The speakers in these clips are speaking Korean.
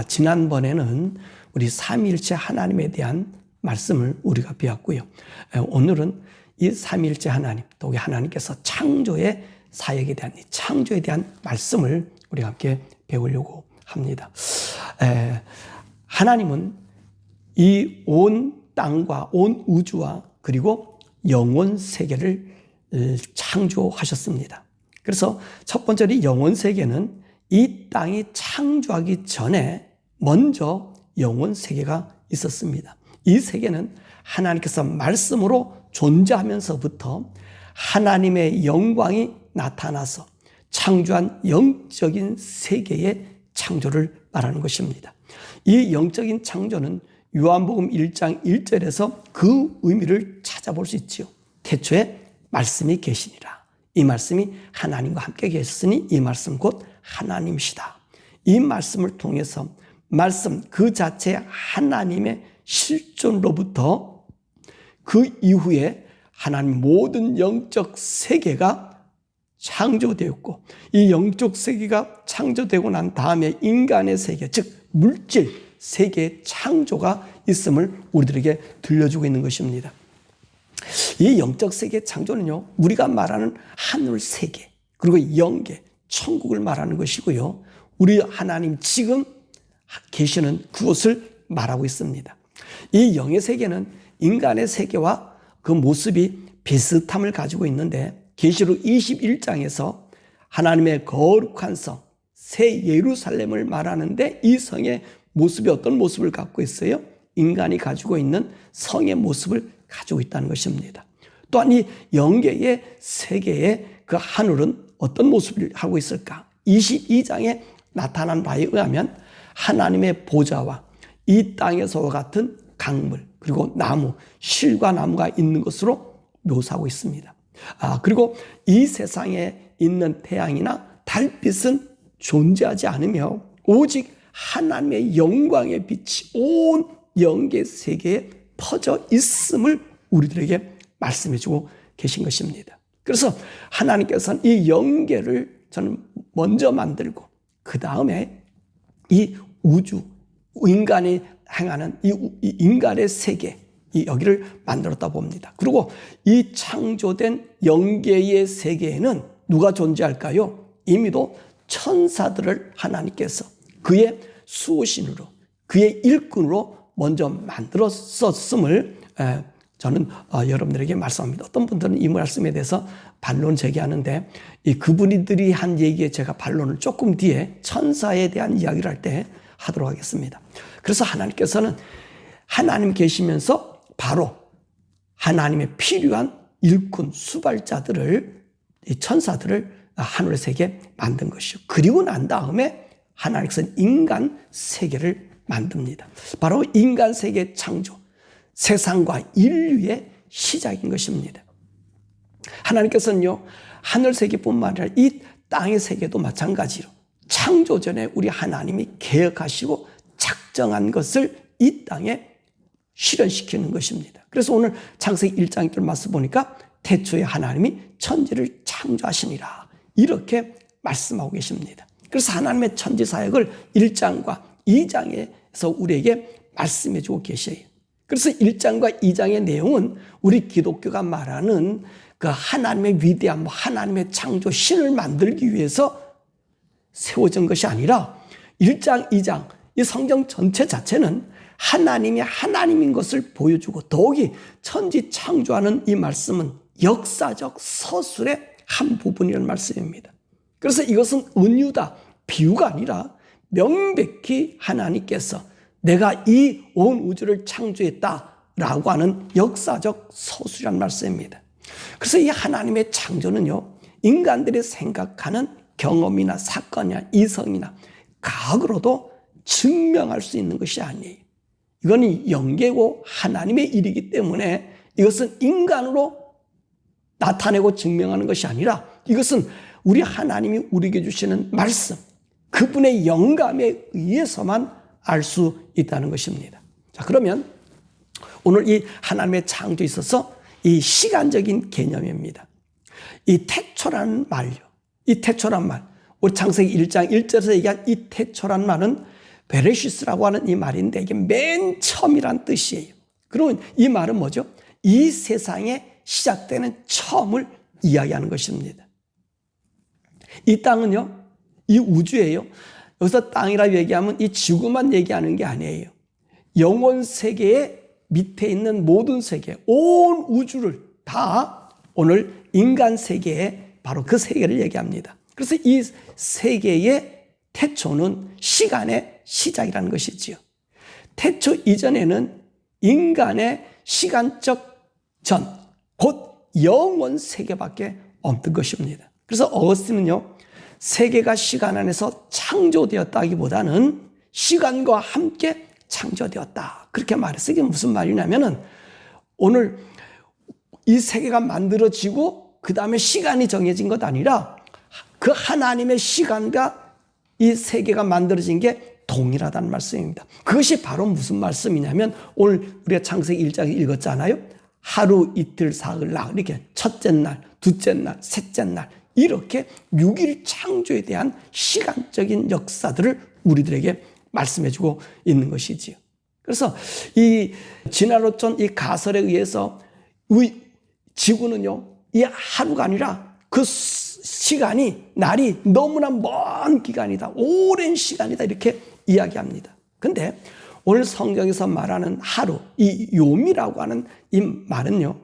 지난번에는 우리 삼위일체 하나님에 대한 말씀을 우리가 배웠고요. 오늘은 이 삼위일체 하나님, 또 하나님께서 창조의 사역에 대한, 이 창조에 대한 말씀을 우리가 함께 배우려고 합니다. 하나님은 이 온 땅과 온 우주와 그리고 영혼 세계를 창조하셨습니다. 그래서 첫 번째로 영혼 세계는 이 땅이 창조하기 전에 먼저 영혼 세계가 있었습니다. 이 세계는 하나님께서 말씀으로 존재하면서부터 하나님의 영광이 나타나서 창조한 영적인 세계의 창조를 말하는 것입니다. 이 영적인 창조는 요한복음 1장 1절에서 그 의미를 찾아볼 수 있지요. 태초에 말씀이 계시니라. 이 말씀이 하나님과 함께 계셨으니 이 말씀 곧 하나님이시다. 이 말씀을 통해서 말씀 그 자체 하나님의 실존으로부터 그 이후에 하나님 모든 영적 세계가 창조되었고, 이 영적 세계가 창조되고 난 다음에 인간의 세계, 즉 물질 세계의 창조가 있음을 우리들에게 들려주고 있는 것입니다. 이 영적 세계의 창조는요, 우리가 말하는 하늘 세계 그리고 영계, 천국을 말하는 것이고요, 우리 하나님 지금 계시는 그곳을 말하고 있습니다. 이 영의 세계는 인간의 세계와 그 모습이 비슷함을 가지고 있는데, 계시록 21장에서 하나님의 거룩한 성, 새 예루살렘을 말하는데 이 성의 모습이 어떤 모습을 갖고 있어요? 인간이 가지고 있는 성의 모습을 가지고 있다는 것입니다. 또한 이 영계의 세계의 그 하늘은 어떤 모습을 하고 있을까? 22장에 나타난 바에 의하면 하나님의 보좌와 이 땅에서와 같은 강물, 그리고 나무, 실과 나무가 있는 것으로 묘사하고 있습니다. 그리고 이 세상에 있는 태양이나 달빛은 존재하지 않으며 오직 하나님의 영광의 빛이 온 영계 세계에 퍼져 있음을 우리들에게 말씀해주고 계신 것입니다. 그래서 하나님께서는 이 영계를 저는 먼저 만들고 그 다음에 이 우주, 인간이 행하는 이 인간의 세계, 이 여기를 만들었다 봅니다. 그리고 이 창조된 영계의 세계에는 누가 존재할까요? 이미도 천사들을 하나님께서 그의 수호신으로, 그의 일꾼으로 먼저 만들었었음을 저는 여러분들에게 말씀합니다. 어떤 분들은 이 말씀에 대해서 반론 제기하는데, 그분들이 한 얘기에 제가 반론을 조금 뒤에 천사에 대한 이야기를 할 때 하도록 하겠습니다. 그래서 하나님께서는 하나님 계시면서 바로 하나님의 필요한 일꾼, 수발자들을, 이 천사들을 하늘의 세계에 만든 것이죠. 그리고 난 다음에 하나님께서는 인간 세계를 만듭니다. 바로 인간 세계 창조, 세상과 인류의 시작인 것입니다. 하나님께서는요, 하늘 세계뿐만 아니라 이 땅의 세계도 마찬가지로 창조 전에 우리 하나님이 계획하시고 작정한 것을 이 땅에 실현시키는 것입니다. 그래서 오늘 창세기 1장 1절 말씀 보니까 태초에 하나님이 천지를 창조하시니라, 이렇게 말씀하고 계십니다. 그래서 하나님의 천지 사역을 1장과 2장에서 우리에게 말씀해 주고 계셔요. 그래서 1장과 2장의 내용은 우리 기독교가 말하는 그 하나님의 위대함, 하나님의 창조, 신을 만들기 위해서 세워진 것이 아니라 1장, 2장 이 성경 전체 자체는 하나님이 하나님인 것을 보여주고, 더욱이 천지 창조하는 이 말씀은 역사적 서술의 한 부분이라는 말씀입니다. 그래서 이것은 은유다, 비유가 아니라 명백히 하나님께서 내가 이 온 우주를 창조했다라고 하는 역사적 서술이라는 말씀입니다. 그래서 이 하나님의 창조는요, 인간들이 생각하는 경험이나 사건이나 이성이나 과학으로도 증명할 수 있는 것이 아니에요. 이건 영계고 하나님의 일이기 때문에 이것은 인간으로 나타내고 증명하는 것이 아니라 이것은 우리 하나님이 우리에게 주시는 말씀, 그분의 영감에 의해서만 알 수 있다는 것입니다. 자, 그러면 오늘 이 하나님의 창조에 있어서 이 시간적인 개념입니다. 이 태초라는 말요, 이 태초란 말, 우리 창세기 1장 1절에서 얘기한 이 태초란 말은 베레시스라고 하는 이 말인데 이게 맨 처음이란 뜻이에요. 그러면 이 말은 뭐죠? 이 세상에 시작되는 처음을 이야기하는 것입니다. 이 땅은요, 이 우주예요. 여기서 땅이라 얘기하면 이 지구만 얘기하는 게 아니에요. 영혼 세계의 밑에 있는 모든 세계, 온 우주를 다 오늘 인간 세계에 바로 그 세계를 얘기합니다. 그래서 이 세계의 태초는 시간의 시작이라는 것이지요. 태초 이전에는 인간의 시간적 전, 곧 영혼 세계밖에 없는 것입니다. 그래서 어거스틴은요, 세계가 시간 안에서 창조되었다기보다는 시간과 함께 창조되었다, 그렇게 말했어요. 이게 무슨 말이냐면은 오늘 이 세계가 만들어지고 그 다음에 시간이 정해진 것 아니라 그 하나님의 시간과 이 세계가 만들어진 게 동일하다는 말씀입니다. 그것이 바로 무슨 말씀이냐면 오늘 우리가 창세기 1장 읽었잖아요. 하루, 이틀, 사흘, 나흘, 이렇게 첫째 날, 둘째 날, 셋째 날, 이렇게 6일 창조에 대한 시간적인 역사들을 우리들에게 말씀해주고 있는 것이지요. 그래서 이 진화론전 이 가설에 의해서 우리 지구는요, 이 하루가 아니라 그 시간이, 날이 너무나 먼 기간이다, 오랜 시간이다, 이렇게 이야기합니다. 근데 오늘 성경에서 말하는 하루, 이 요미라고 하는 이 말은요,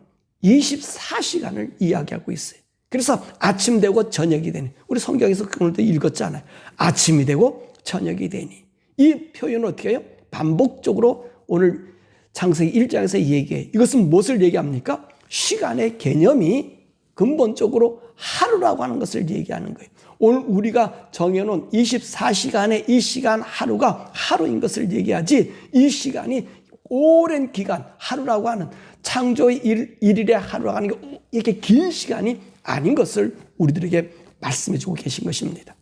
24시간을 이야기하고 있어요. 그래서 아침 되고 저녁이 되니, 우리 성경에서 오늘도 읽었잖아요. 아침이 되고 저녁이 되니. 이 표현은 어떻게 해요? 반복적으로 오늘 창세기 1장에서 얘기해요. 이것은 무엇을 얘기합니까? 시간의 개념이 근본적으로 하루라고 하는 것을 얘기하는 거예요. 오늘 우리가 정해놓은 24시간의 이 시간 하루가 하루인 것을 얘기하지, 이 시간이 오랜 기간, 하루라고 하는 창조의 일일의 하루라고 하는 게 이렇게 긴 시간이 아닌 것을 우리들에게 말씀해 주고 계신 것입니다.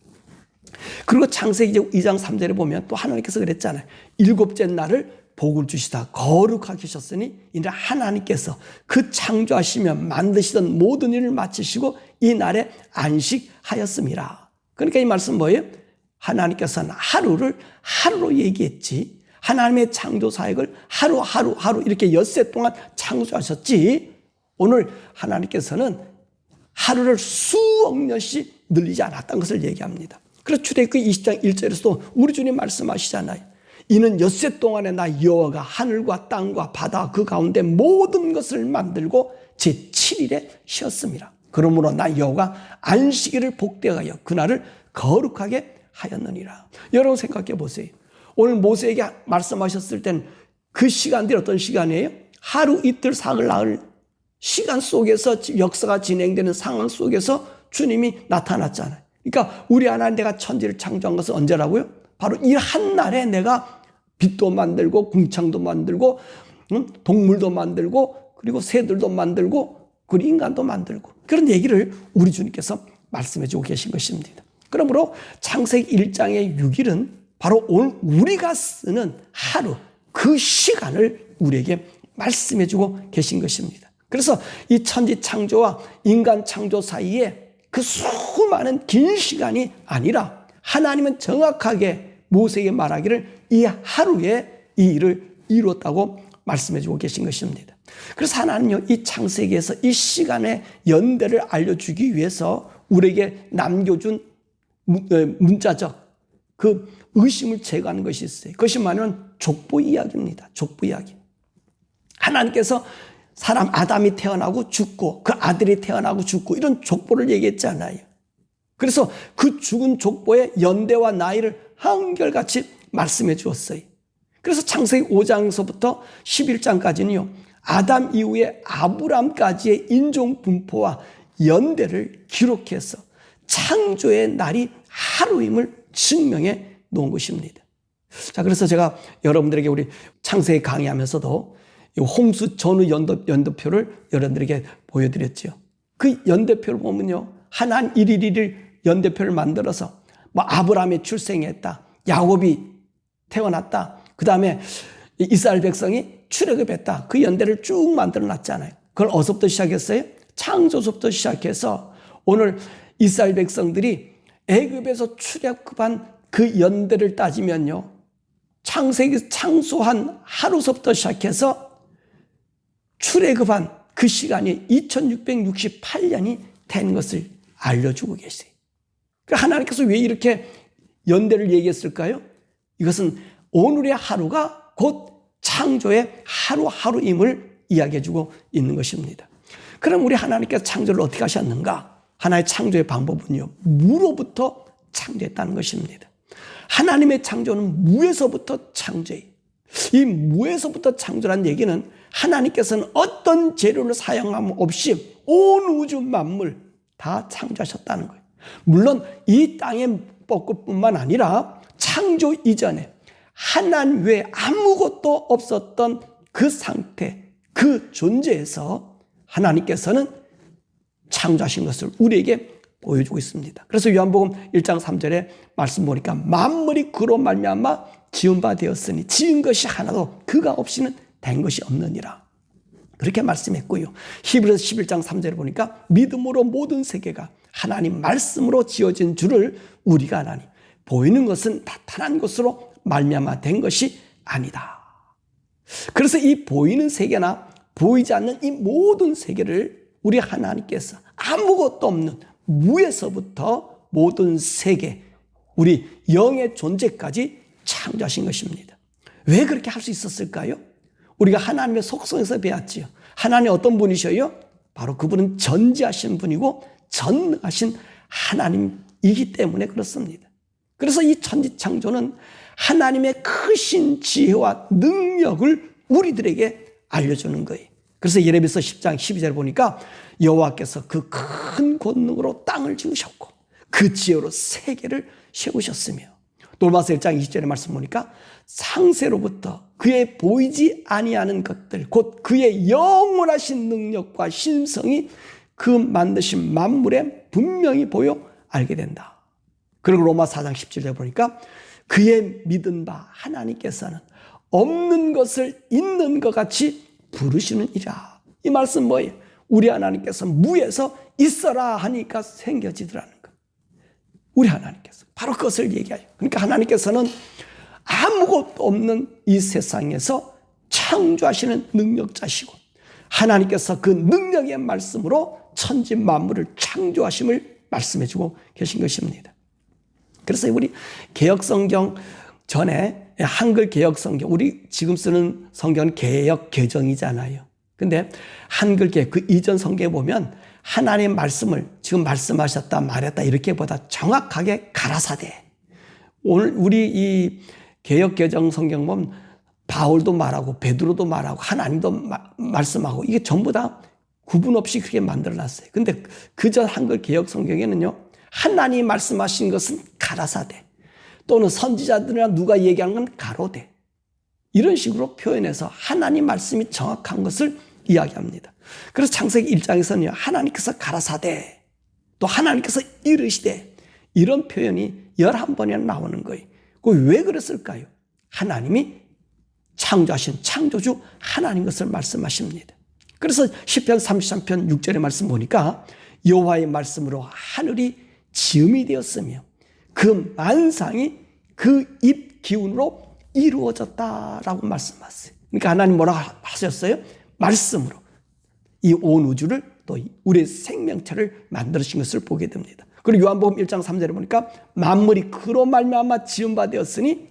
그리고 창세기 2장 3절에 보면 또 하나님께서 그랬잖아요. 일곱째 날을 복을 주시다 거룩하게 하셨으니 이제 하나님께서 그 창조하시며 만드시던 모든 일을 마치시고 이 날에 안식하였습니다. 그러니까 이 말씀 뭐예요? 하나님께서는 하루를 하루로 얘기했지, 하나님의 창조 사역을 하루 이렇게 엿새 동안 창조하셨지, 오늘 하나님께서는 하루를 수억 년씩 늘리지 않았다는 것을 얘기합니다. 그래서 출애굽기 20장 1절에서도 우리 주님 말씀하시잖아요. 이는 엿새 동안에 나 여호와가 하늘과 땅과 바다 그 가운데 모든 것을 만들고 제7일에 쉬었습니다. 그러므로 나 여호와가 안식일을 복되하여 그날을 거룩하게 하였느니라. 여러분 생각해 보세요. 오늘 모세에게 말씀하셨을 땐 그 시간들이 어떤 시간이에요? 하루, 이틀, 사흘, 나흘 시간 속에서 역사가 진행되는 상황 속에서 주님이 나타났잖아요. 그러니까 우리 하나님, 내가 천지를 창조한 것은 언제라고요? 바로 이 한 날에 내가 빛도 만들고 궁창도 만들고 동물도 만들고 그리고 새들도 만들고 그리고 인간도 만들고, 그런 얘기를 우리 주님께서 말씀해 주고 계신 것입니다. 그러므로 창세기 1장의 6일은 바로 오늘 우리가 쓰는 하루, 그 시간을 우리에게 말씀해 주고 계신 것입니다. 그래서 이 천지 창조와 인간 창조 사이에 그 수많은 긴 시간이 아니라 하나님은 정확하게 모세에게 말하기를 이 하루에 이 일을 이루었다고 말씀해 주고 계신 것입니다. 그래서 하나님은 이 창세기에서 이 시간의 연대를 알려주기 위해서 우리에게 남겨준 문자적 그 의심을 제거하는 것이 있어요. 그것이 뭐냐면 족보 이야기입니다. 족보 이야기. 하나님께서 사람 아담이 태어나고 죽고 그 아들이 태어나고 죽고 이런 족보를 얘기했잖아요. 그래서 그 죽은 족보의 연대와 나이를 한결같이 말씀해 주었어요. 그래서 창세기 5장에서부터 11장까지는요, 아담 이후에 아브람까지의 인종 분포와 연대를 기록해서 창조의 날이 하루임을 증명해 놓은 것입니다. 자, 그래서 제가 여러분들에게 우리 창세기 강의하면서도 홍수 전후 연도표를 여러분들에게 보여드렸죠. 그 연대표를 보면요, 하나님 1일 연대표를 만들어서 뭐 아브라함이 출생했다, 야곱이 태어났다, 그 다음에 이스라엘 백성이 출애굽했다, 그 연대를 쭉 만들어 놨잖아요. 그걸 어디서부터 시작했어요? 창조서부터 시작해서 오늘 이스라엘 백성들이 애굽에서 출애굽한 그 연대를 따지면요, 창세기 창수한 하루서부터 시작해서 출애굽한 그 시간이 2668년이 된 것을 알려주고 계세요. 하나님께서 왜 이렇게 연대를 얘기했을까요? 이것은 오늘의 하루가 곧 창조의 하루하루임을 이야기해주고 있는 것입니다. 그럼 우리 하나님께서 창조를 어떻게 하셨는가? 하나의 창조의 방법은요, 무로부터 창조했다는 것입니다. 하나님의 창조는 무에서부터 창조해요. 이 무에서부터 창조란 얘기는 하나님께서는 어떤 재료를 사용함 없이 온 우주 만물 다 창조하셨다는 거예요. 물론 이 땅의 벚꽃뿐만 아니라 창조 이전에 하나님 외에 아무것도 없었던 그 상태, 그 존재에서 하나님께서는 창조하신 것을 우리에게 보여주고 있습니다. 그래서 요한복음 1장 3절에 말씀 보니까 만물이 그로 말미암아 지은 바 되었으니 지은 것이 하나도 그가 없이는 된 것이 없느니라. 그렇게 말씀했고요. 히브리서 11장 3절에 보니까 믿음으로 모든 세계가 하나님 말씀으로 지어진 줄을 우리가 아나니 보이는 것은 나타난 것으로 말미암아 된 것이 아니다. 그래서 이 보이는 세계나 보이지 않는 이 모든 세계를 우리 하나님께서 아무것도 없는 무에서부터 모든 세계, 우리 영의 존재까지 창조하신 것입니다. 왜 그렇게 할 수 있었을까요? 우리가 하나님의 속성에서 배웠지요. 하나님 어떤 분이셔요? 바로 그분은 전지하신 분이고 전능하신 하나님이기 때문에 그렇습니다. 그래서 이 천지창조는 하나님의 크신 지혜와 능력을 우리들에게 알려주는 거예요. 그래서 예레미야서 10장 12절에 보니까 여호와께서 그 큰 권능으로 땅을 지으셨고 그 지혜로 세계를 세우셨으며, 또 로마서 1장 20절에 말씀 보니까 상세로부터 그의 보이지 아니하는 것들 곧 그의 영원하신 능력과 신성이 그 만드신 만물에 분명히 보여 알게 된다. 그리고 로마 4장 17절에 보니까 그의 믿은 바 하나님께서는 없는 것을 있는 것 같이 부르시느니라. 이 말씀 뭐예요? 우리 하나님께서 무에서 있어라 하니까 생겨지더라는 것. 우리 하나님께서 바로 그것을 얘기해요. 그러니까 하나님께서는 아무것도 없는 이 세상에서 창조하시는 능력자시고 하나님께서 그 능력의 말씀으로 천지 만물을 창조하심을 말씀해주고 계신 것입니다. 그래서 우리 개역성경 전에 한글 개역성경, 우리 지금 쓰는 성경은 개역 개정이잖아요. 근데 한글 개역 그 이전 성경에 보면 하나님의 말씀을 지금 말씀하셨다 말했다 이렇게보다 정확하게 가라사대. 오늘 우리 이 개역 개정 성경 보면 바울도 말하고 베드로도 말하고 하나님도 말씀하고 이게 전부 다 구분 없이 그렇게 만들어놨어요. 근데 그전 한글 개역 성경에는요, 하나님이 말씀하신 것은 가라사대, 또는 선지자들이나 누가 얘기하는 건 가로대, 이런 식으로 표현해서 하나님 말씀이 정확한 것을 이야기합니다. 그래서 창세기 1장에서는요, 하나님께서 가라사대, 또 하나님께서 이르시되, 이런 표현이 11번이나 나오는 거예요. 왜 그랬을까요? 하나님이 창조하신 창조주 하나님 것을 말씀하십니다. 그래서 시편 33편 6절의 말씀 보니까 여호와의 말씀으로 하늘이 지음이 되었으며 그 만상이 그 입 기운으로 이루어졌다라고 말씀하세요. 그러니까 하나님 뭐라고 하셨어요? 말씀으로 이 온 우주를 또 우리의 생명체를 만드신 것을 보게 됩니다. 그리고 요한복음 1장 3절에 보니까 만물이 그로 말미암아 지은 바 되었으니,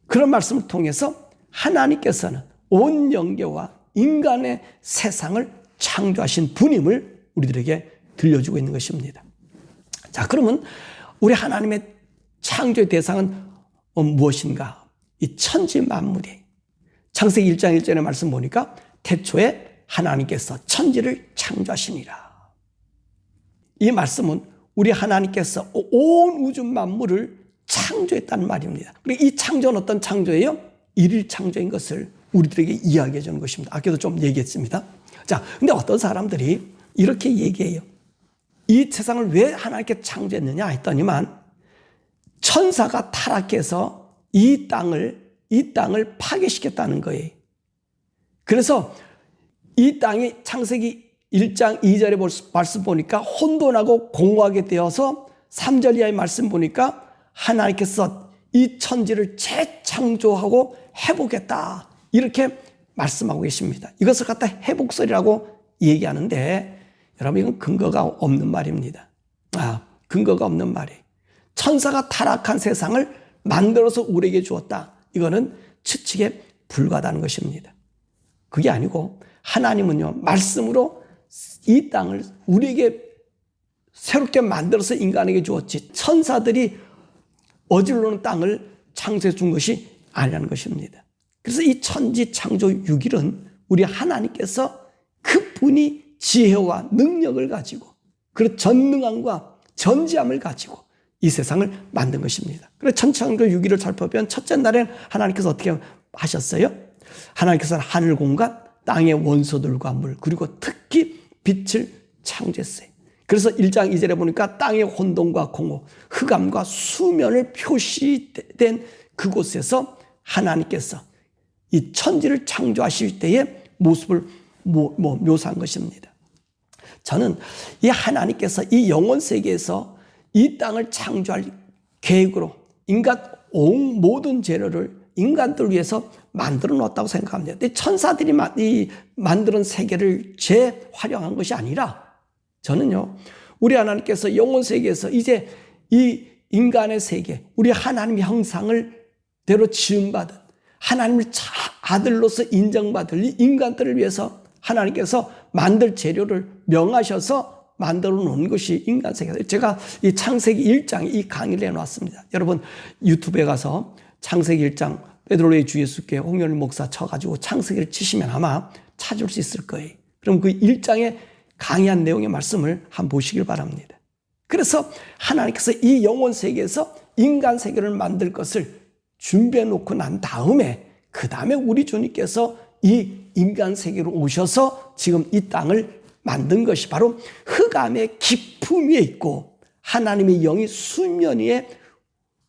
그런 말씀을 통해서 하나님께서는 온 영계와 인간의 세상을 창조하신 분임을 우리들에게 들려주고 있는 것입니다. 자, 그러면 우리 하나님의 창조의 대상은 무엇인가? 이 천지 만물이. 창세기 1장 1절의 말씀 보니까 태초에 하나님께서 천지를 창조하시니라. 이 말씀은 우리 하나님께서 온 우주 만물을 창조했다는 말입니다. 그리고 이 창조는 어떤 창조예요? 일일 창조인 것을 우리들에게 이야기해 주는 것입니다. 아까도 좀 얘기했습니다. 자, 근데 어떤 사람들이 이렇게 얘기해요. 이 세상을 왜 하나님께 창조했느냐 했더니만 천사가 타락해서 이 땅을 파괴시켰다는 거예요. 그래서 이 땅이 창세기 1장 2절의 말씀 보니까 혼돈하고 공허하게 되어서 3절 이하의 말씀 보니까 하나님께서 이 천지를 재창조하고 회복했다. 이렇게 말씀하고 계십니다. 이것을 갖다 회복설이라고 얘기하는데 여러분 이건 근거가 없는 말입니다. 근거가 없는 말이에요. 천사가 타락한 세상을 만들어서 우리에게 주었다. 이거는 추측에 불과하다는 것입니다. 그게 아니고 하나님은요, 말씀으로 이 땅을 우리에게 새롭게 만들어서 인간에게 주었지 천사들이 어질러는 땅을 창조해 준 것이 아니라는 것입니다. 그래서 이 천지 창조 6일은 우리 하나님께서 그분이 지혜와 능력을 가지고 그리고 전능함과 전지함을 가지고 이 세상을 만든 것입니다. 그래서 천지창조 6일을 살펴보면 첫째 날에는 하나님께서 어떻게 하셨어요? 하나님께서는 하늘 공간, 땅의 원소들과 물, 그리고 특히 빛을 창조했어요. 그래서 1장 2절에 보니까 땅의 혼돈과 공허, 흑암과 수면을 표시된 그곳에서 하나님께서 이 천지를 창조하실 때의 모습을 묘사한 것입니다. 저는 이 하나님께서 이 영혼 세계에서 이 땅을 창조할 계획으로 인간 온 모든 재료를 인간들을 위해서 만들어 놓았다고 생각합니다. 천사들이 만드는 세계를 재활용한 것이 아니라 저는요, 우리 하나님께서 영혼 세계에서 이제 이 인간의 세계, 우리 하나님의 형상을 대로 지음받은 하나님의 아들로서 인정받을 이 인간들을 위해서 하나님께서 만들 재료를 명하셔서 만들어 놓은 것이 인간 세계다. 제가 이 창세기 1장에 이 강의를 해놨습니다. 여러분 유튜브에 가서 창세기 1장 베드로의 주 예수께 홍현일 목사 쳐가지고 창세기를 치시면 아마 찾을 수 있을 거예요. 그럼 그 1장에 강의한 내용의 말씀을 한번 보시길 바랍니다. 그래서 하나님께서 이 영혼 세계에서 인간 세계를 만들 것을 준비해 놓고 난 다음에 그 다음에 우리 주님께서 이 인간 세계로 오셔서 지금 이 땅을 만든 것이 바로 흑암의 깊음 위에 있고 하나님의 영이 수면 위에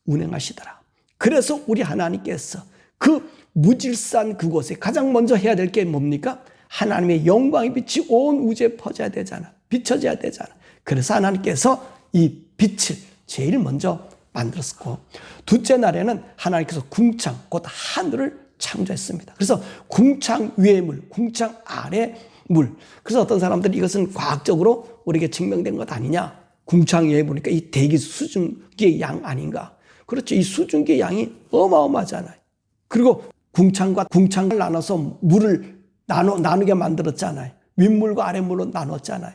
운행하시더라. 그래서 우리 하나님께서 그 무질서한 그곳에 가장 먼저 해야 될 게 뭡니까? 하나님의 영광의 빛이 온 우주에 퍼져야 되잖아. 비춰져야 되잖아. 그래서 하나님께서 이 빛을 제일 먼저 만들었고 둘째 날에는 하나님께서 궁창 곧 하늘을 창조했습니다. 그래서 궁창 위의 물, 궁창 아래 물. 그래서 어떤 사람들이 이것은 과학적으로 우리에게 증명된 것 아니냐. 궁창 위에 보니까 이 대기 수증기의 양 아닌가. 그렇죠. 이 수증기의 양이 어마어마하잖아요. 그리고 궁창과 궁창을 나눠서 물을 나누게 만들었잖아요. 윗물과 아랫물로 나눴잖아요.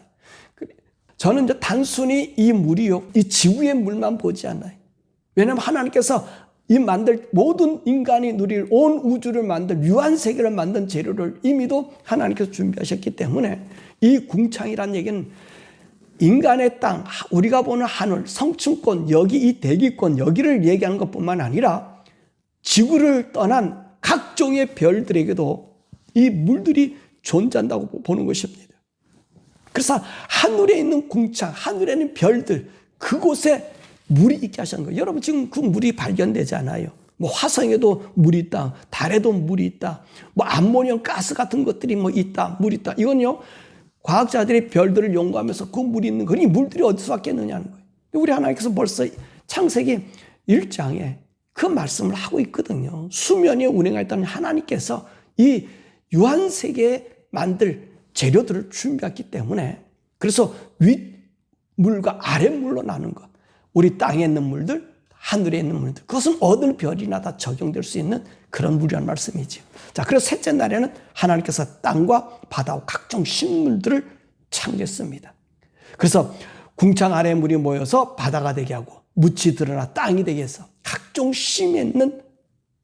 저는 이제 단순히 이 물이요, 이 지구의 물만 보지 않아요. 왜냐하면 하나님께서 이 만들 모든 인간이 누릴 온 우주를 만들 유한 세계를 만든 재료를 이미도 하나님께서 준비하셨기 때문에 이 궁창이라는 얘기는 인간의 땅, 우리가 보는 하늘, 성층권, 여기 이 대기권 여기를 얘기하는 것뿐만 아니라 지구를 떠난 각종의 별들에게도 이 물들이 존재한다고 보는 것입니다. 그래서 하늘에 있는 궁창, 하늘에 있는 별들, 그곳에 물이 있게 하시는 거예요. 여러분 지금 그 물이 발견되잖아요. 뭐 화성에도 물이 있다, 달에도 물이 있다, 뭐 암모니엄 가스 같은 것들이 뭐 있다, 물이 있다. 이건요 과학자들이 별들을 연구하면서 그 물이 있는 거니 물들이 어디서 왔겠느냐는 거예요. 우리 하나님께서 벌써 창세기 1장에 그 말씀을 하고 있거든요. 수면 위에 운행하였다는 하나님께서 이 유한세계에 만들 재료들을 준비했기 때문에 그래서 윗물과 아랫물로 나눈 것, 우리 땅에 있는 물들, 하늘에 있는 물들, 그것은 어느 별이나 다 적용될 수 있는 그런 물이라는 말씀이죠. 자, 그래서 셋째 날에는 하나님께서 땅과 바다와 각종 식물들을 창조했습니다. 그래서 궁창 아래 물이 모여서 바다가 되게 하고 묻이 드러나 땅이 되게 해서 각종 씨 맺는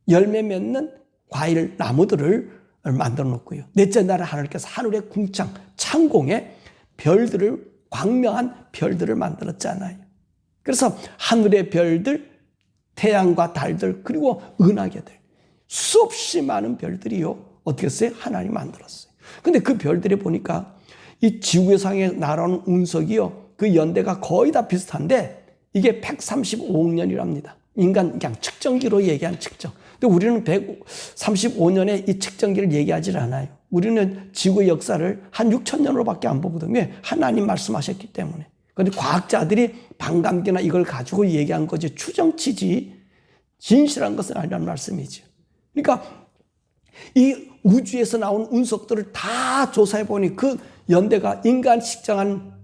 열매 맺는 과일 나무들을 만들어 놓고요. 넷째 날에 하나님께서 하늘의 궁창 창공에 별들을 광명한 별들을 만들었잖아요. 그래서 하늘의 별들, 태양과 달들, 그리고 은하계들, 수없이 많은 별들이요 어떻게 했어요? 하나님이 만들었어요. 근데 그 별들이 보니까 이 지구상에 날아오는 운석이요 그 연대가 거의 다 비슷한데 이게 135억 년이랍니다. 인간 그냥 측정기로 얘기한 측정. 근데 우리는 135년의 이 측정기를 얘기하지 않아요. 우리는 지구의 역사를 한 6천 년으로밖에 안 보거든요. 왜? 하나님 말씀하셨기 때문에. 그런데 과학자들이 반감기나 이걸 가지고 얘기한 거지 추정치지 진실한 것은 아니라는 말씀이죠. 그러니까 이 우주에서 나온 운석들을 다 조사해 보니 그 연대가 인간 측정한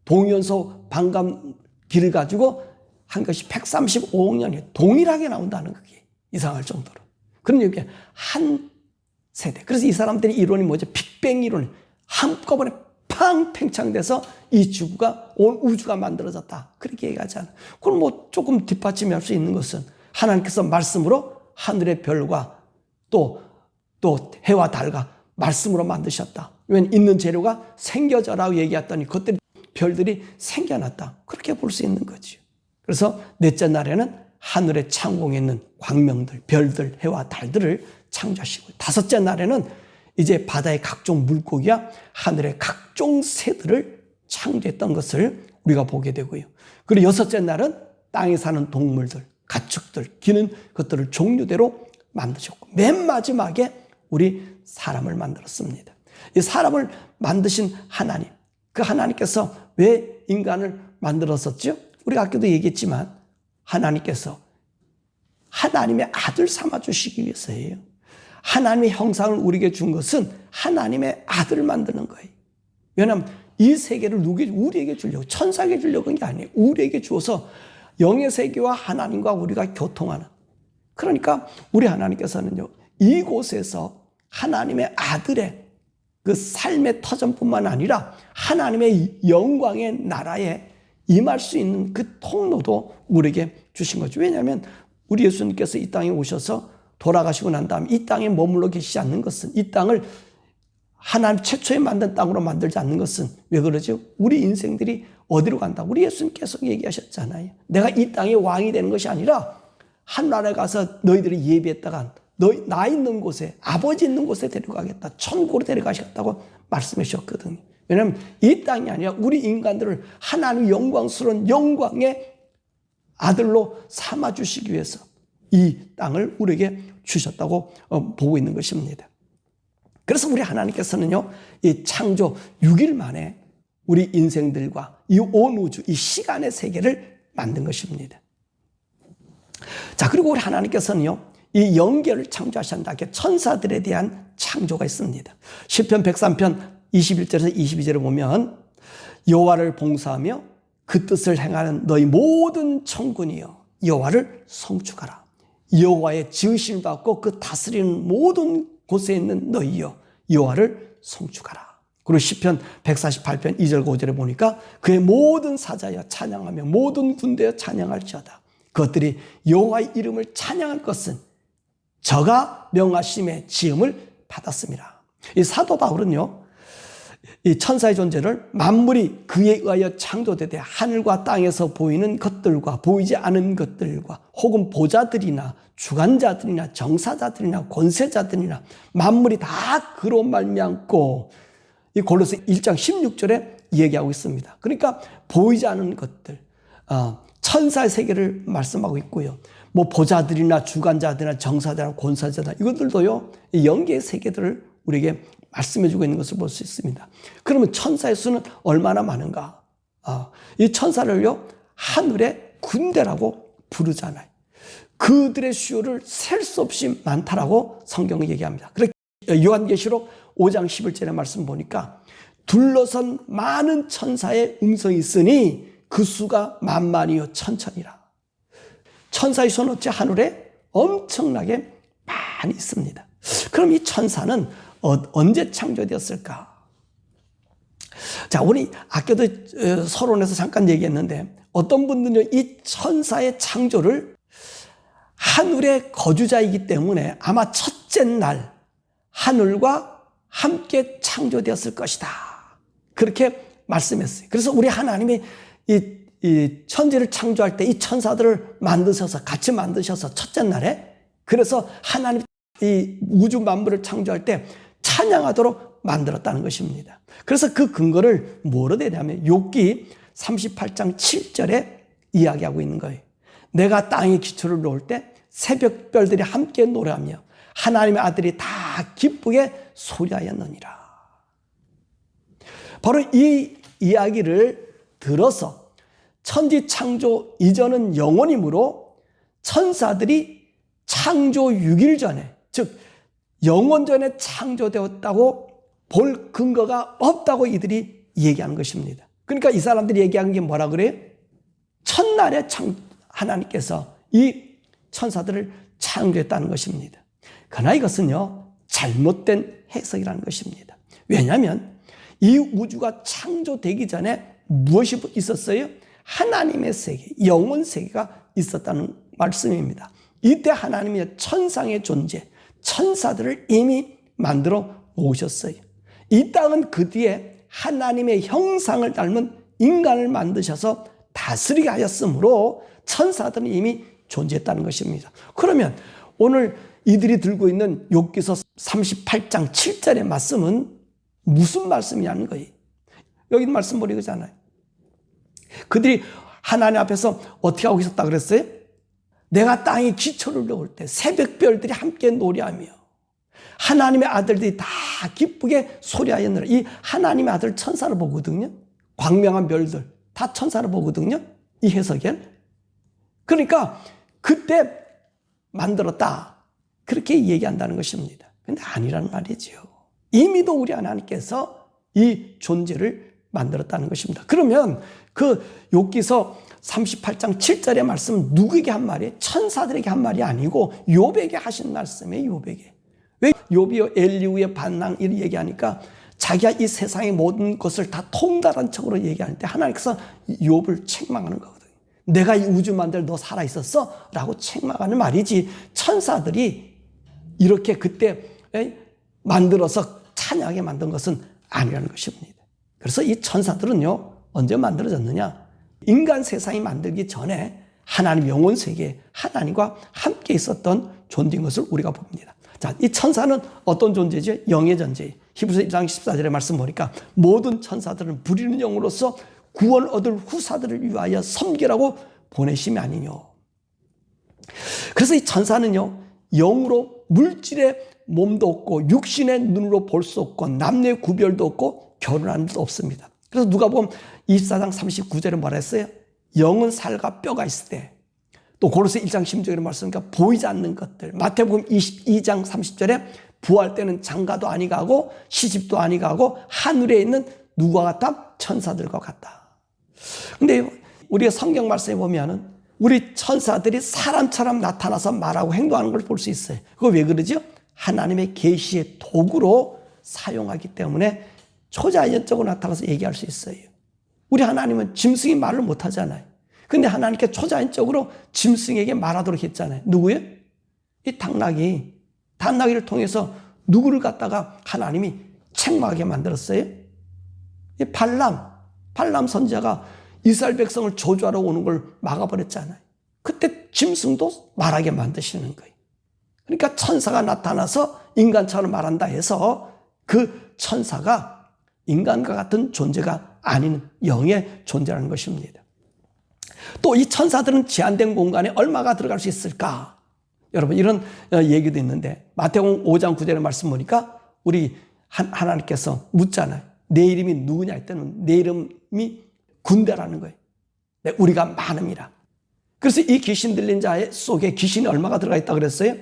동위원소 반감기를 가지고 한 것이 135억 년이 동일하게 나온다는 그게 이상할 정도로. 그러니까 이게 한 세대. 그래서 이 사람들의 이론이 뭐죠? 빅뱅 이론. 한꺼번에 팡 팽창돼서 이 지구가 온 우주가 만들어졌다. 그렇게 얘기하잖아. 그럼 뭐 조금 뒷받침할 수 있는 것은 하나님께서 말씀으로 하늘의 별과 또 해와 달과 말씀으로 만드셨다. 왜냐하면 있는 재료가 생겨져라고 얘기했더니 그것들이 별들이 생겨났다. 그렇게 볼 수 있는 거죠. 그래서 넷째 날에는 하늘의 창공에 있는 광명들, 별들, 해와 달들을 창조하시고, 다섯째 날에는 이제 바다의 각종 물고기와 하늘의 각종 새들을 창조했던 것을 우리가 보게 되고요. 그리고 여섯째 날은 땅에 사는 동물들, 가축들, 기는 것들을 종류대로 만드셨고, 맨 마지막에 우리 사람을 만들었습니다. 이 사람을 만드신 하나님, 그 하나님께서 왜 인간을 만들었었죠? 우리가 아까도 얘기했지만 하나님께서 하나님의 아들 삼아주시기 위해서예요. 하나님의 형상을 우리에게 준 것은 하나님의 아들을 만드는 거예요. 왜냐하면 이 세계를 우리에게 주려고, 천사에게 주려고 한 게 아니에요. 우리에게 주어서 영의 세계와 하나님과 우리가 교통하는. 그러니까 우리 하나님께서는요, 이곳에서 하나님의 아들의 그 삶의 터전뿐만 아니라 하나님의 영광의 나라에 임할 수 있는 그 통로도 우리에게 주신 거죠. 왜냐하면 우리 예수님께서 이 땅에 오셔서 돌아가시고 난 다음에 이 땅에 머물러 계시지 않는 것은, 이 땅을 하나님 최초에 만든 땅으로 만들지 않는 것은 왜 그러죠? 우리 인생들이 어디로 간다? 우리 예수님께서 얘기하셨잖아요. 내가 이 땅의 왕이 되는 것이 아니라 하늘나라에 가서 너희들이 예비했다가 나 있는 곳에, 아버지 있는 곳에 데려가겠다. 천국으로 데려가시겠다고 말씀해 주셨거든요. 왜냐하면 이 땅이 아니라 우리 인간들을 하나님 영광스러운 영광의 아들로 삼아주시기 위해서 이 땅을 우리에게 주셨다고 보고 있는 것입니다. 그래서 우리 하나님께서는요, 이 창조 6일 만에 우리 인생들과 이 온 우주, 이 시간의 세계를 만든 것입니다. 자, 그리고 우리 하나님께서는요, 이 영계를 창조하신다. 천사들에 대한 창조가 있습니다. 시편 103편 21절에서 22절에 보면 여호와를 봉사하며 그 뜻을 행하는 너희 모든 천군이여 여호와를 송축하라. 여호와의 지으심을 받고 그 다스리는 모든 곳에 있는 너희여 여호와를 송축하라. 그리고 시편 148편 2절 5절에 보니까 그의 모든 사자여 찬양하며 모든 군대여 찬양할지어다. 그것들이 여호와의 이름을 찬양할 것은 저가 명하심의 지음을 받았습니다. 이 사도 바울은요, 이 천사의 존재를 만물이 그에 의하여 창조되되 하늘과 땅에서 보이는 것들과 보이지 않은 것들과 혹은 보자들이나 주관자들이나 정사자들이나 권세자들이나 만물이 다 그로 말미암고, 이 골로새 1장 16절에 얘기하고 있습니다. 그러니까 보이지 않은 것들, 천사의 세계를 말씀하고 있고요. 뭐 보자들이나 주관자들이나 정사자나 권사자나 이것들도요, 이 영계의 세계들을 우리에게 말씀해주고 있는 것을 볼 수 있습니다. 그러면 천사의 수는 얼마나 많은가? 이 천사를요, 하늘의 군대라고 부르잖아요. 그들의 수요를 셀 수 없이 많다라고 성경이 얘기합니다. 그래서 요한계시록 5장 11절의 말씀 보니까 둘러선 많은 천사의 음성이 있으니 그 수가 만만이요 천천이라. 천사의 수는 어째 하늘에 엄청나게 많이 있습니다. 그럼 이 천사는 언제 창조되었을까? 자, 우리 아까도 서론에서 잠깐 얘기했는데 어떤 분들은 이 천사의 창조를 하늘의 거주자이기 때문에 아마 첫째 날 하늘과 함께 창조되었을 것이다. 그렇게 말씀했어요. 그래서 우리 하나님이 이 천지를 창조할 때 이 천사들을 만드셔서, 같이 만드셔서 첫째 날에, 그래서 하나님 이 우주 만물을 창조할 때 찬양하도록 만들었다는 것입니다. 그래서 그 근거를 뭐로 대냐면 욥기 38장 7절에 이야기하고 있는 거예요. 내가 땅에 기초를 놓을 때 새벽별들이 함께 노래하며 하나님의 아들이 다 기쁘게 소리하였느니라. 바로 이 이야기를 들어서 천지 창조 이전은 영원이므로 천사들이 창조 6일 전에, 즉 영원 전에 창조되었다고 볼 근거가 없다고 이들이 얘기하는 것입니다. 그러니까 이 사람들이 얘기한 게 뭐라 그래요? 첫날에 하나님께서 이 천사들을 창조했다는 것입니다. 그러나 이것은요, 잘못된 해석이라는 것입니다. 왜냐하면 이 우주가 창조되기 전에 무엇이 있었어요? 하나님의 세계, 영원 세계가 있었다는 말씀입니다. 이때 하나님의 천상의 존재, 천사들을 이미 만들어 놓으셨어요. 이 땅은 그 뒤에 하나님의 형상을 닮은 인간을 만드셔서 다스리게 하였으므로 천사들은 이미 존재했다는 것입니다. 그러면 오늘 이들이 들고 있는 욥기서 38장 7절의 말씀은 무슨 말씀이냐는 거예요. 여기 말씀 보니 그잖아요. 그들이 하나님 앞에서 어떻게 하고 있었다 그랬어요? 내가 땅에 기초를 놓을 때 새벽별들이 함께 노래하며 하나님의 아들들이 다 기쁘게 소리하였느라. 이 하나님의 아들 천사를 보거든요. 광명한 별들 다 천사를 보거든요. 이 해석엔. 그러니까 그때 만들었다, 그렇게 얘기한다는 것입니다. 근데 아니라는 말이죠. 이미도 우리 하나님께서 이 존재를 만들었다는 것입니다. 그러면 그 욥기서 38장 7절의 말씀은 누구에게 한 말이에요? 천사들에게 한 말이 아니고 욥에게 하신 말씀이에요. 욥에게. 왜 욥이 엘리후의 반랑 이렇게 얘기하니까 자기가 이 세상의 모든 것을 다 통달한 척으로 얘기하는데 하나님께서 욥을 책망하는 거거든요. 내가 이 우주 만들 너 살아있었어? 라고 책망하는 말이지, 천사들이 이렇게 그때 만들어서 찬양하게 만든 것은 아니라는 것입니다. 그래서 이 천사들은요, 언제 만들어졌느냐? 인간 세상이 만들기 전에 하나님 영원 세계에 하나님과 함께 있었던 존재인 것을 우리가 봅니다. 자, 이 천사는 어떤 존재죠? 영의 존재. 히브리서 1장 14절의 말씀 보니까 모든 천사들은 부리는 영으로서 구원 얻을 후사들을 위하여 섬기라고 보내심이 아니뇨. 그래서 이 천사는요, 영으로 물질의 몸도 없고 육신의 눈으로 볼 수 없고 남녀의 구별도 없고 결혼하는 일도 없습니다. 그래서 누가복음 24장 39절에 뭐라 했어요? 영은 살과 뼈가 있을 때. 또 고로새 1장 16절에 말씀하니까 보이지 않는 것들. 마태복음 22장 30절에 부활 때는 장가도 아니 가고 시집도 아니 가고 하늘에 있는 누구와 같다? 천사들과 같다. 근데 우리가 성경 말씀에 보면은 우리 천사들이 사람처럼 나타나서 말하고 행동하는 걸 볼 수 있어요. 그거 왜 그러죠? 하나님의 계시의 도구로 사용하기 때문에 초자연적으로 나타나서 얘기할 수 있어요. 우리 하나님은 짐승이 말을 못하잖아요. 근데 하나님께 초자연적으로 짐승에게 말하도록 했잖아요. 누구예요? 이 당나귀를 통해서 누구를 갖다가 하나님이 책망하게 만들었어요? 이 발람 선지자가 이스라엘 백성을 저주하러 오는 걸 막아버렸잖아요. 그때 짐승도 말하게 만드시는 거예요. 그러니까 천사가 나타나서 인간처럼 말한다 해서 그 천사가 인간과 같은 존재가 아닌 영의 존재라는 것입니다. 또 이 천사들은 제한된 공간에 얼마가 들어갈 수 있을까? 여러분, 이런 얘기도 있는데 마태복음 5장 9절의 말씀 보니까 우리 하나님께서 묻잖아요. 내 이름이 누구냐 했더니 내 이름이 군대라는 거예요. 우리가 많음이라. 그래서 이 귀신 들린 자 속에 귀신이 얼마가 들어가 있다고 그랬어요?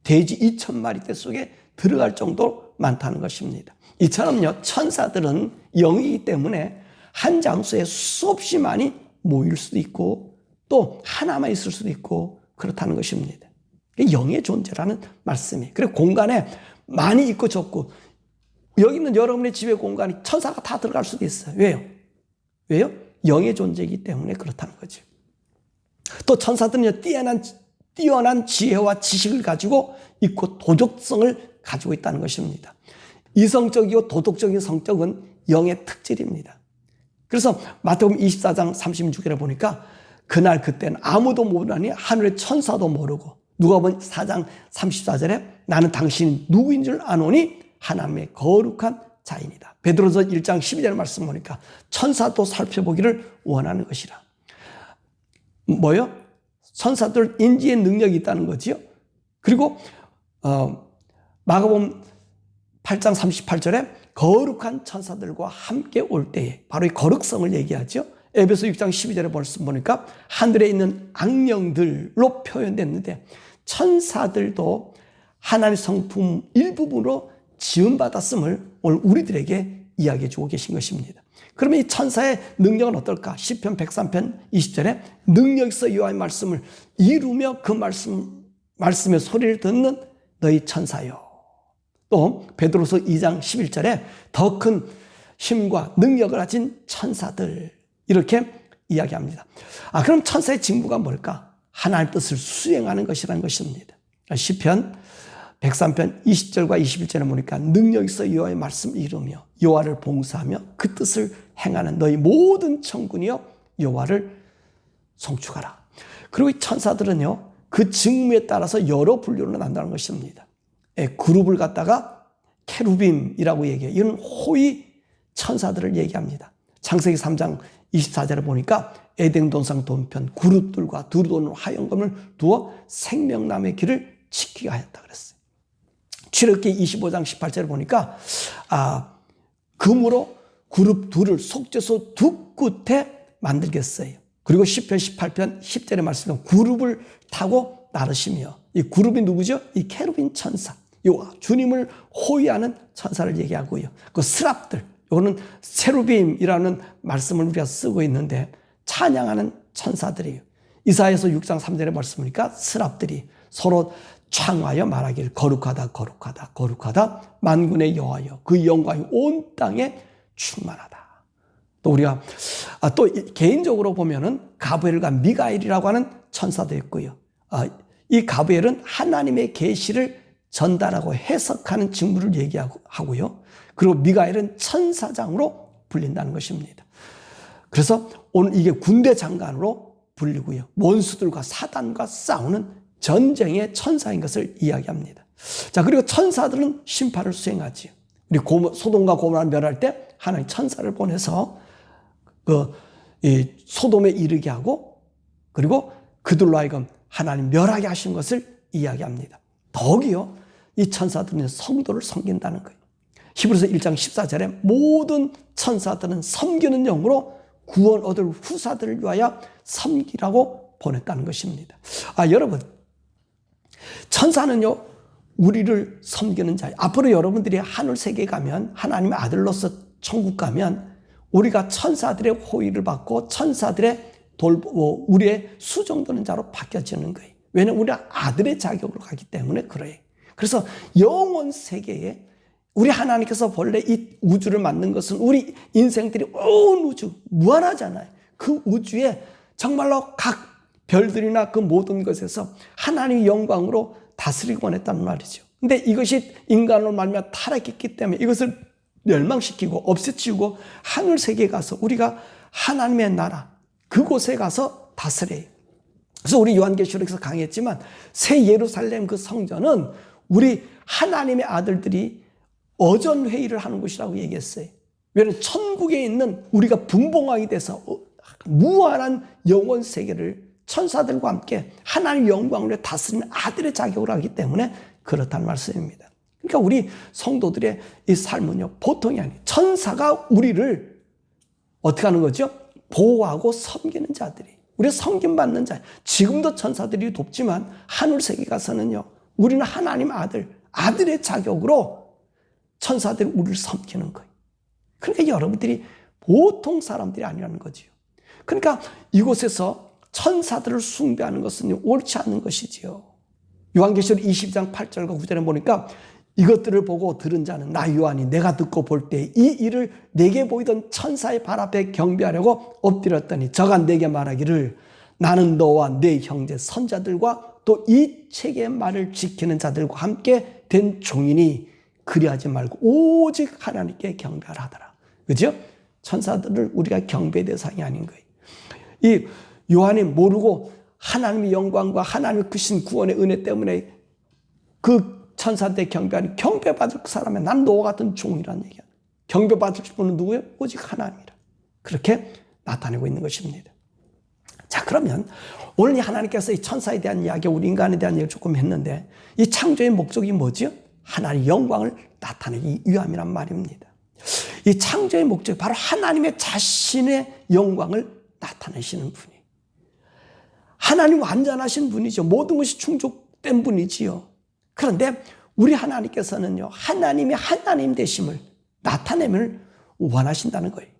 돼지 2,000마리대 속에 들어갈 정도로 많다는 것입니다. 이처럼요, 천사들은 영이기 때문에 한 장소에 수없이 많이 모일 수도 있고 또 하나만 있을 수도 있고 그렇다는 것입니다. 영의 존재라는 말씀이에요. 그리고 공간에 많이 있고 적고, 여기 있는 여러분의 집의 공간이 천사가 다 들어갈 수도 있어요. 왜요? 영의 존재이기 때문에 그렇다는 거죠. 또 천사들은요, 뛰어난 지혜와 지식을 가지고 있고 도덕성을 가지고 있다는 것입니다. 이성적이고 도덕적인 성격은 영의 특질입니다. 그래서 마태복음 24장 36절에 보니까 그날 그때는 아무도 모르니 하늘의 천사도 모르고, 누가복음 4장 34절에 나는 당신이 누구인 줄 아노니 하나님의 거룩한 자인이다. 베드로서 1장 12절 말씀 보니까 천사도 살펴보기를 원하는 것이라. 뭐요? 천사들 인지의 능력이 있다는 거지요. 그리고 마가복음 8장 38절에 거룩한 천사들과 함께 올 때에, 바로 이 거룩성을 얘기하죠. 에베소 6장 12절에 말씀 보니까 하늘에 있는 악령들로 표현됐는데 천사들도 하나님의 성품 일부분으로 지음받았음을 오늘 우리들에게 이야기해 주고 계신 것입니다. 그러면 이 천사의 능력은 어떨까? 시편 103편 20절에 능력 있어 여호와의 말씀을 이루며 그 말씀의 소리를 듣는 너희 천사요. 또 베드로서 2장 11절에 더 큰 힘과 능력을 가진 천사들, 이렇게 이야기합니다. 그럼 천사의 직무가 뭘까? 하나님의 뜻을 수행하는 것이라는 것입니다. 시편 103편 20절과 21절에 보니까 능력 있어 여호와의 말씀을 이루며 여호와를 봉사하며 그 뜻을 행하는 너희 모든 천군이여 여호와를 송축하라. 그리고 이 천사들은요, 그 직무에 따라서 여러 분류로 난다는 것입니다. 그룹을 갖다가 케루빔이라고 얘기해요. 이런 호위 천사들을 얘기합니다. 창세기 3장 24절에 보니까 에덴 동산 동편 그룹들과 두루도는 화영검을 두어 생명나무의 길을 지키게 하였다 그랬어요. 출애굽기 25장 18절에 보니까 금으로 그룹 둘을 속죄소 두 끝에 만들겠어요. 그리고 시편 18편 10절의 말씀은 그룹을 타고 나르시며, 이 그룹이 누구죠? 이 케루빈 천사, 주님을 호위하는 천사를 얘기하고요. 그 스랍들, 이거는 세루빔이라는 말씀을 우리가 쓰고 있는데 찬양하는 천사들이에요. 이사야서 6장 3절의 말씀이니까 스랍들이 서로 창하여 말하기를 거룩하다 거룩하다 거룩하다 만군의 여호와여 그 영광이 온 땅에 충만하다. 또 우리가 또 개인적으로 보면은 가브리엘과 미가엘이라고 하는 천사도 있고요. 이 가브리엘은 하나님의 계시를 전달하고 해석하는 직무를 얘기하고요. 그리고 미가엘은 천사장으로 불린다는 것입니다. 그래서 오늘 이게 군대 장관으로 불리고요. 원수들과 사단과 싸우는 전쟁의 천사인 것을 이야기합니다. 자, 그리고 천사들은 심판을 수행하지요. 우리 소돔과 고모라를 멸할 때 하나님 천사를 보내서 소돔에 이르게 하고, 그리고 그들로 하여금 하나님 멸하게 하신 것을 이야기합니다. 더욱이요, 이 천사들은 성도를 섬긴다는 거예요. 히브리서 1장 14절에 모든 천사들은 섬기는 영으로 구원 얻을 후사들을 위하여 섬기라고 보냈다는 것입니다. 여러분, 천사는요, 우리를 섬기는 자예요. 앞으로 여러분들이 하늘 세계에 가면, 하나님의 아들로서 천국 가면 우리가 천사들의 호의를 받고 천사들의 우리의 수종되는 자로 바뀌어지는 거예요. 왜냐하면 우리가 아들의 자격으로 가기 때문에 그래요. 그래서 영원 세계에 우리 하나님께서 본래 이 우주를 만든 것은 우리 인생들이 온 우주, 무한하잖아요. 그 우주에 정말로 각 별들이나 그 모든 것에서 하나님의 영광으로 다스리고 원했단 말이죠. 근데 이것이 인간으로 말미암아 타락했기 때문에 이것을 멸망시키고 없애치우고 하늘 세계에 가서 우리가 하나님의 나라, 그곳에 가서 다스려요. 그래서 우리 요한계시록에서 강의했지만 새 예루살렘 그 성전은 우리 하나님의 아들들이 어전회의를 하는 곳이라고 얘기했어요. 왜냐하면 천국에 있는 우리가 분봉하게 돼서 무한한 영원 세계를 천사들과 함께 하나님의 영광으로 다스리는 아들의 자격으로 하기 때문에 그렇다는 말씀입니다. 그러니까 우리 성도들의 이 삶은요, 보통이 아니에요. 천사가 우리를 어떻게 하는 거죠? 보호하고 섬기는 자들이, 우리가 섬김받는 자. 지금도 천사들이 돕지만 하늘 세계 가서는요, 우리는 하나님 아들의 자격으로 천사들이 우리를 섬기는 거예요. 그러니까 여러분들이 보통 사람들이 아니라는 거지요. 그러니까 이곳에서 천사들을 숭배하는 것은 옳지 않는 것이지요. 요한계시록 20장 8절과 9절에 보니까 이것들을 보고 들은 자는 나 요한이 내가 듣고 볼 때 이 일을 내게 보이던 천사의 발 앞에 경배하려고 엎드렸더니 저가 내게 말하기를 나는 너와 내 형제 선자들과 또 이 책의 말을 지키는 자들과 함께 된 종이니 그리하지 말고 오직 하나님께 경배하라 하더라. 그죠? 천사들을 우리가 경배 대상이 아닌 거예요. 이 요한이 모르고 하나님의 영광과 하나님의 크신 구원의 은혜 때문에 그 천사한테 경배하니 경배받을 사람은 난 너와 같은 종이라는 얘기야. 경배받을 분은 누구예요? 오직 하나님이라. 그렇게 나타내고 있는 것입니다. 자, 그러면 오늘 하나님께서 이 천사에 대한 이야기, 우리 인간에 대한 이야기 조금 했는데 이 창조의 목적이 뭐죠? 하나님의 영광을 나타내기 위함이란 말입니다. 이 창조의 목적이 바로 하나님의 자신의 영광을 나타내시는 분이에요. 하나님 완전하신 분이죠. 모든 것이 뿐이지요. 그런데 우리 하나님께서는요, 하나님이 하나님 되심을 나타내면 원하신다는 거예요.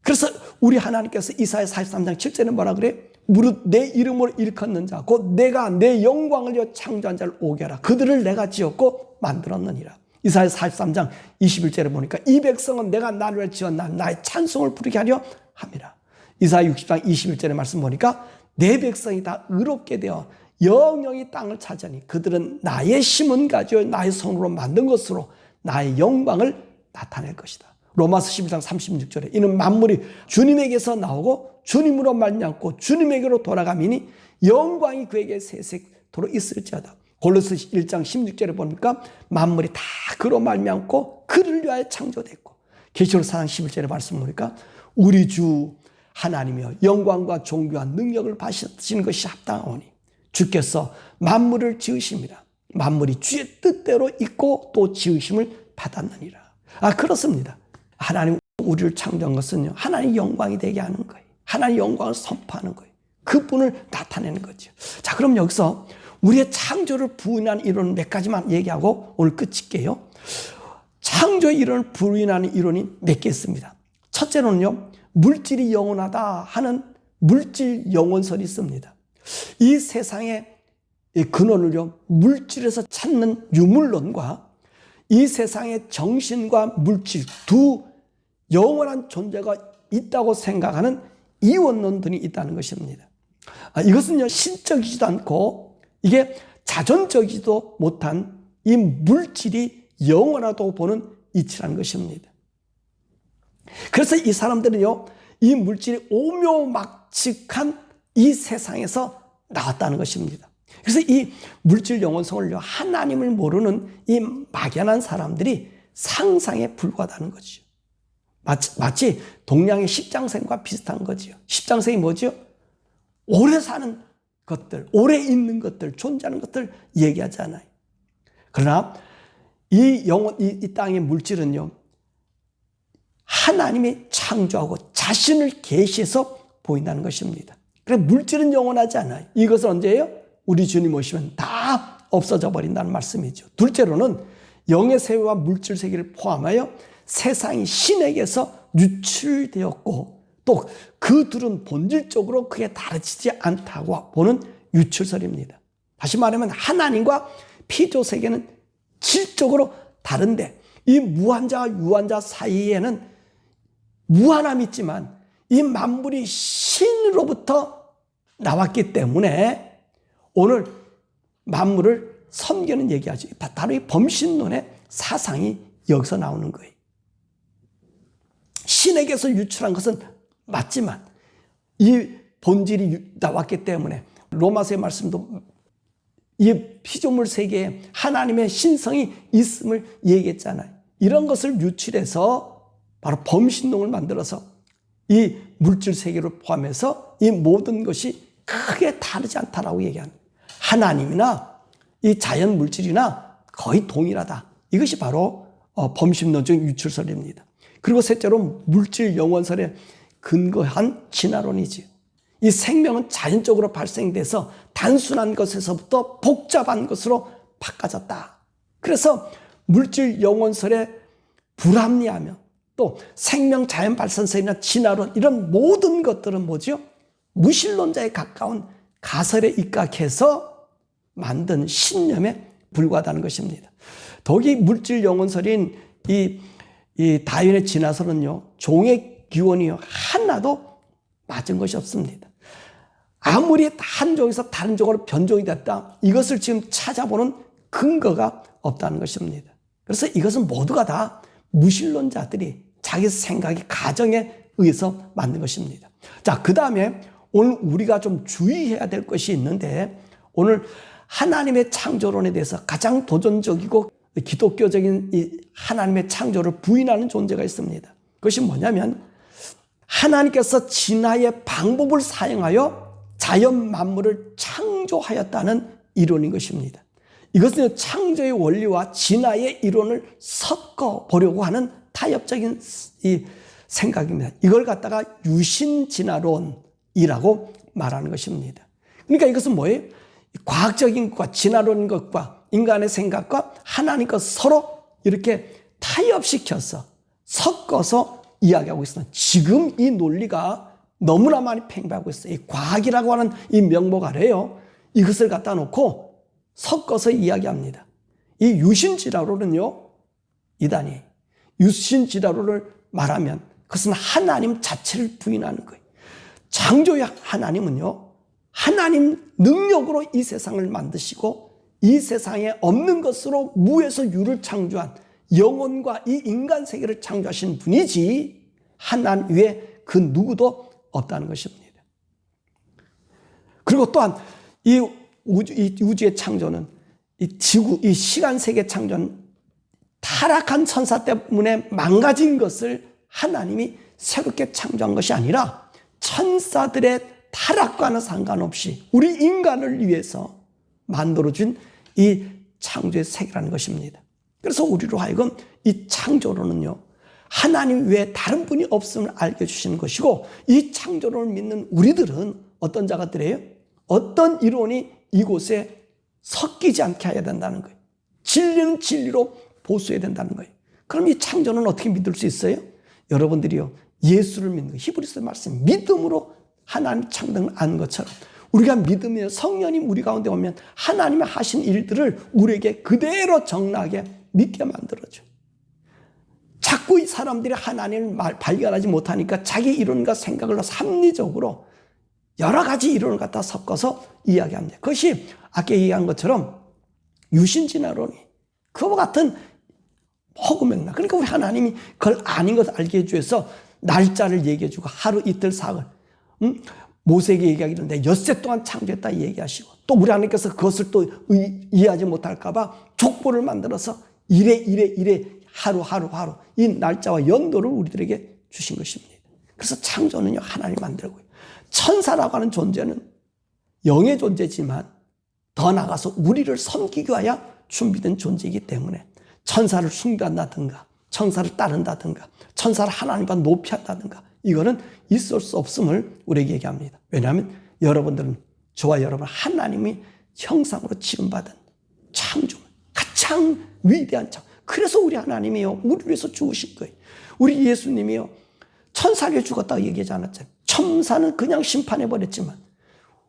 그래서 우리 하나님께서 이사야 43장 7절에 뭐라 그래? 무릇 내 이름을 일컫는 자, 곧 내가 내 영광을 창조한 자를 오게 하라. 그들을 내가 지었고 만들었느니라. 이사야 43장 21절에 보니까 이 백성은 내가 나를 지었나 나의 찬송을 부르게 하려 함이라. 이사야 60장 21절에 말씀 보니까 내 백성이 다 의롭게 되어 영영이 땅을 차지하니 그들은 나의 심은 가지요 나의 손으로 만든 것으로 나의 영광을 나타낼 것이다. 로마서 11장 36절에 이는 만물이 주님에게서 나오고 주님으로 말미암고 주님에게로 돌아가미니 영광이 그에게 세세토록 있을지어다. 골로새 1장 16절에 보니까 만물이 다 그로 말미암고 그를 위하여 창조됐고, 계시록 4장 11절에 말씀 보니까 우리 주 하나님이여 영광과 존귀와 능력을 받으시는 것이 합당하오니 주께서 만물을 지으심이라. 만물이 주의 뜻대로 있고 또 지으심을 받았느니라. 그렇습니다. 하나님 우리를 창조한 것은요, 하나님 영광이 되게 하는 거예요. 하나님 영광을 선포하는 거예요. 그분을 나타내는 거죠. 자, 그럼 여기서 우리의 창조를 부인하는 이론 몇 가지만 얘기하고 오늘 끝일게요. 창조의 이론을 부인하는 이론이 몇 개 있습니다. 첫째로는요, 물질이 영원하다 하는 물질 영원설이 있습니다. 이 세상의 근원을요, 물질에서 찾는 유물론과 이 세상의 정신과 물질 두 영원한 존재가 있다고 생각하는 이원론들이 있다는 것입니다. 이것은요, 신적이지도 않고 이게 자존적이지도 못한 이 물질이 영원하다고 보는 이치라는 것입니다. 그래서 이 사람들은요, 이 물질이 오묘막측한 이 세상에서 나왔다는 것입니다. 그래서 이 물질 영원성을요, 하나님을 모르는 이 막연한 사람들이 상상에 불과하다는 거죠. 마치 동양의 십장생과 비슷한 거지요. 십장생이 뭐죠? 오래 사는 것들, 오래 있는 것들, 존재하는 것들 얘기하잖아요. 그러나 이 땅의 물질은요, 하나님이 창조하고 자신을 계시해서 보인다는 것입니다. 그래서 물질은 영원하지 않아요. 이것은 언제예요? 우리 주님 오시면 다 없어져 버린다는 말씀이죠. 둘째로는 영의 세계와 물질 세계를 포함하여 세상이 신에게서 유출되었고 또 그 둘은 본질적으로 그게 다르지 않다고 보는 유출설입니다. 다시 말하면 하나님과 피조 세계는 질적으로 다른데 이 무한자와 유한자 사이에는 무한함이 있지만 이 만물이 신으로부터 나왔기 때문에 오늘 만물을 섬기는 얘기하죠. 바로 이 범신론의 사상이 여기서 나오는 거예요. 신에게서 유출한 것은 맞지만 이 본질이 나왔기 때문에 로마서의 말씀도 이 피조물 세계에 하나님의 신성이 있음을 얘기했잖아요. 이런 것을 유출해서 바로 범신론을 만들어서 이 물질 세계를 포함해서 이 모든 것이 크게 다르지 않다라고 얘기하는, 하나님이나 이 자연 물질이나 거의 동일하다. 이것이 바로 범신론적 유출설입니다. 그리고 셋째로 물질 영원설에 근거한 진화론이지. 이 생명은 자연적으로 발생돼서 단순한 것에서부터 복잡한 것으로 바꿔졌다. 그래서 물질 영원설에 불합리하며 또 생명 자연 발생설이나 진화론 이런 모든 것들은 뭐죠? 무신론자에 가까운 가설에 입각해서 만든 신념에 불과하다는 것입니다. 더욱이 물질 영원설인 이 다윈의 진화설은요, 종의 기원이요 하나도 맞은 것이 없습니다. 아무리 한 종에서 다른 종으로 변종이 됐다, 이것을 지금 찾아보는 근거가 없다는 것입니다. 그래서 이것은 모두가 다 무신론자들이 자기 생각이 가정에 의해서 만든 것입니다. 자, 그 다음에 오늘 우리가 좀 주의해야 될 것이 있는데, 오늘 하나님의 창조론에 대해서 가장 도전적이고 기독교적인 이 하나님의 창조를 부인하는 존재가 있습니다. 그것이 뭐냐면 하나님께서 진화의 방법을 사용하여 자연 만물을 창조하였다는 이론인 것입니다. 이것은 창조의 원리와 진화의 이론을 섞어보려고 하는 타협적인 이 생각입니다. 이걸 갖다가 유신진화론이라고 말하는 것입니다. 그러니까 이것은 뭐예요? 과학적인 것과 진화론인 것과 인간의 생각과 하나님 것 서로 이렇게 타협시켜서 섞어서 이야기하고 있습니다. 지금 이 논리가 너무나 많이 팽배하고 있어요. 이 과학이라고 하는 이 명목 아래요, 이것을 갖다 놓고 섞어서 이야기합니다. 이 유신지라로는요, 이단이 유신지라로를 말하면 그것은 하나님 자체를 부인하는 거예요. 창조의 하나님은요, 하나님 능력으로 이 세상을 만드시고 이 세상에 없는 것으로 무에서 유를 창조한 영혼과 이 인간 세계를 창조하신 분이지 하나님 외에 그 누구도 없다는 것입니다. 그리고 또한 이 우주의 창조는 이 지구, 이 시간 세계 창조는 타락한 천사 때문에 망가진 것을 하나님이 새롭게 창조한 것이 아니라 천사들의 타락과는 상관없이 우리 인간을 위해서 만들어준 이 창조의 세계라는 것입니다. 그래서 우리로 하여금 이 창조론은요, 하나님 외에 다른 분이 없음을 알게 해주시는 것이고, 이 창조론을 믿는 우리들은 어떤 자가들이에요? 어떤 이론이 이곳에 섞이지 않게 해야 된다는 거예요. 진리는 진리로 보수해야 된다는 거예요. 그럼 이 창조는 어떻게 믿을 수 있어요? 여러분들이요, 예수를 믿는 거예요. 히브리서 말씀, 믿음으로 하나님 창조를 아는 것처럼 우리가 믿으며 성령이 우리 가운데 오면 하나님의 하신 일들을 우리에게 그대로 정확하게 믿게 만들어줘. 자꾸 이 사람들이 하나님을 발견하지 못하니까 자기 이론과 생각을 합리적으로 여러 가지 이론을 갖다 섞어서 이야기합니다. 그것이 아까 얘기한 것처럼 유신진화론이 그와 같은 허구맹락. 그러니까 우리 하나님이 그걸 아닌 것을 알게 해주셔서 날짜를 얘기해주고 하루 이틀 사흘, 모세에게 얘기하기를 엿새 동안 창조했다 얘기하시고, 또 우리 하나님께서 그것을 또 이해하지 못할까 봐 족보를 만들어서 이래 하루 이 날짜와 연도를 우리들에게 주신 것입니다. 그래서 창조는요, 하나님 만들고요. 천사라고 하는 존재는 영의 존재지만 더 나아가서 우리를 섬기기 위하여 준비된 존재이기 때문에 천사를 숭배한다든가 천사를 따른다든가 천사를 하나님과 높이한다든가 이거는 있을 수 없음을 우리에게 얘기합니다. 왜냐하면 여러분들은, 저와 여러분, 하나님이 형상으로 지음받은 창조, 가장 위대한 창조. 그래서 우리 하나님이요, 우리를 위해서 죽으신 거예요. 우리 예수님이요, 천사를 위해 죽었다고 얘기하지 않았잖아요. 천사는 그냥 심판해버렸지만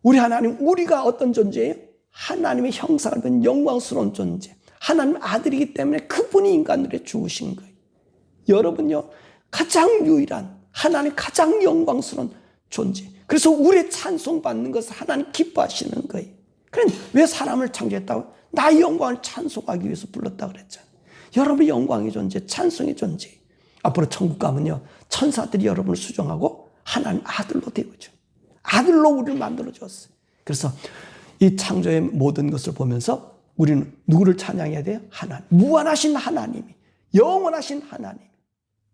우리 하나님, 우리가 어떤 존재예요? 하나님의 형상을 본 영광스러운 존재, 하나님 아들이기 때문에 그분이 인간을 위해 죽으신 거예요. 여러분요, 가장 유일한 하나님 가장 영광스러운 존재. 그래서 우리의 찬송받는 것을 하나님 기뻐하시는 거예요. 그럼 왜 사람을 창조했다고? 나의 영광을 찬송하기 위해서 불렀다고 그랬잖아요. 여러분의 영광의 존재, 찬송의 존재. 앞으로 천국 가면요, 천사들이 여러분을 수정하고 하나님 아들로 되어죠. 아들로 우리를 만들어줬어요. 그래서 이 창조의 모든 것을 보면서 우리는 누구를 찬양해야 돼요? 하나님. 무한하신 하나님이, 영원하신 하나님,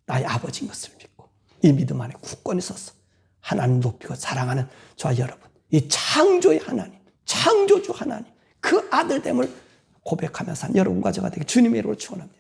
나의 아버지인 것을 믿고 이 믿음 안에 굳건히 서서 하나님 높이고 사랑하는 저와 여러분, 이 창조의 하나님, 창조주 하나님, 그 아들됨을 고백하면서 여러분과 저가 되게 주님의 이름으로 축원합니다.